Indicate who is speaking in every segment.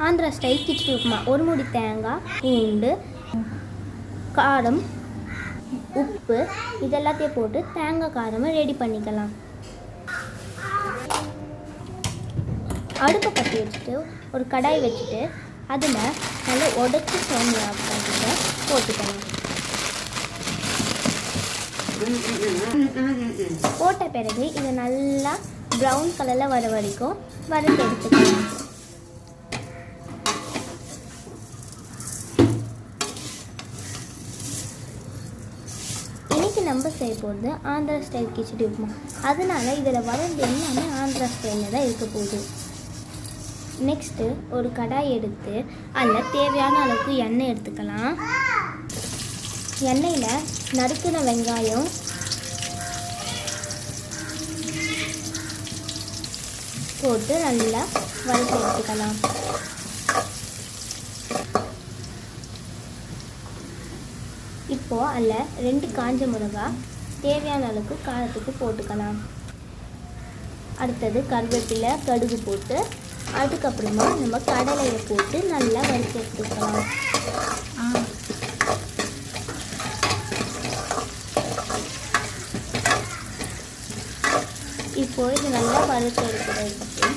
Speaker 1: Andhra style khichdi upma. ஒரு மூடி தேங்காய், பூண்டு, காரம், உப்பு இதெல்லாத்தையும் போட்டு தேங்காய் காரமாக ரெடி பண்ணிக்கலாம். அடுப்பை பற்றி வச்சுட்டு ஒரு கடாய் வச்சுட்டு அதில் நல்லா உடச்சி சேமியா போட்டுக்கலாம். போட்ட பிறகு இதை நல்லா ப்ரௌன் கலரில் வர வரைக்கும் வறுத்து எடுத்துக்கலாம். இன்றைக்கி நம்ம செய்ய போகிறது ஆந்திரா ஸ்டைல் கிச்சடி உப்புமா. அதனால் இதில் வரது எல்லாமே ஆந்திரா ஸ்டைலில் தான் இருக்க போகுது. நெக்ஸ்ட்டு ஒரு கடாய் எடுத்து அதில் தேவையான அளவுக்கு எண்ணெய் எடுத்துக்கலாம். எண்ணெயில் நறுக்கின வெங்காயம், போட்டு நல்லா வறுத்து எடுத்துக்கலாம். இப்போது அதில் 2 காஞ்ச மிளகாய் தேவையான அளவுக்கு காரத்துக்கு போட்டுக்கலாம். அடுத்தது கருவேப்பிலை, கடுகு போட்டு அதுக்கப்புறமா நம்ம கடலையை போட்டு நல்லா வறுத்து எடுத்துக்கலாம். இப்போது இது நல்லா வறுத்து எடுக்கிறதுக்கு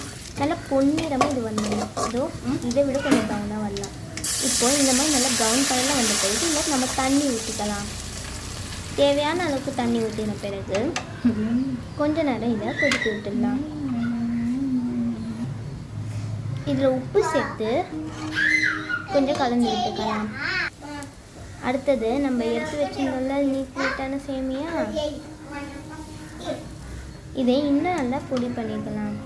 Speaker 1: நல்லா பொன்னிறமாக இது வந்துடும். இதோ இதை விட கொஞ்சம் ப்ரௌனாக வரலாம். இப்போது இந்த மாதிரி நல்லா ப்ரௌன் கலரில் வந்த பிறகு இல்லை நம்ம தண்ணி ஊற்றிக்கலாம். தேவையான அளவுக்கு தண்ணி ஊற்றின பிறகு கொஞ்ச நேரம் இதை கொதிக்க விட்டுடலாம். இதில் உப்பு சேர்த்து கொஞ்சம் கலந்து விட்டுக்கலாம். அடுத்தது நம்ம எடுத்து வச்சிருந்தோம்ல நீட்டான சேமியா, இதை இன்னும் நல்லா பொடி பண்ணிக்கலாம்.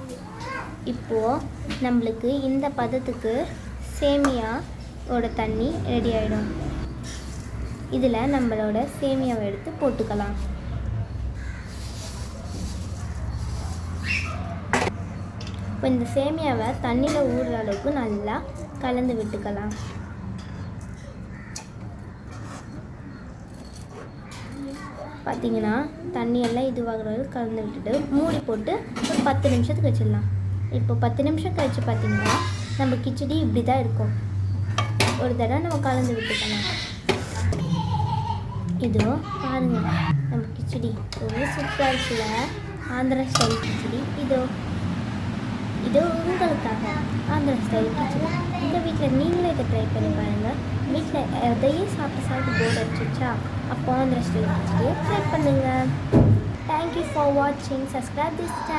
Speaker 1: இப்போது நம்மளுக்கு இந்த பதத்துக்கு சேமியாவோட தண்ணி ரெடி ஆகிடும். இதில் நம்மளோட சேமியாவை எடுத்து போட்டுக்கலாம். இப்போ இந்த சேமியாவை தண்ணியில் ஊறுற அளவுக்கு நல்லா கலந்து விட்டுக்கலாம். பார்த்திங்கன்னா தண்ணியெல்லாம் இதுவாகிற அளவுக்கு கலந்து விட்டுட்டு மூடி போட்டு ஒரு 10 நிமிஷத்துக்கு வச்சிடலாம். இப்போ 10 நிமிஷம் கழிச்சு பார்த்திங்கன்னா நம்ம கிச்சடி இப்படி தான் இருக்கும். ஒரு தடவை நம்ம கலந்து விட்டுக்கலாம். இதோ பாருங்கள், நம்ம கிச்சடி ரொம்ப சூப்பராக இருக்குல்ல, ஆந்திரா ஸ்டைல் கிச்சடி. இது உங்களுக்காக ஆந்திரா ஸ்டைல் கிச்சடி. இந்த வீட்டில் நீங்களே இதை ட்ரை பண்ணி பாருங்கள். வீட்டில் எதையும் சாப்பிட்டு போர் அடிச்சிச்சா அப்போ ஆந்திரா ஸ்டைல் கிச்சடியை ட்ரை பண்ணுங்கள். தேங்க்யூ ஃபார் வாட்சிங். Subscribe this channel.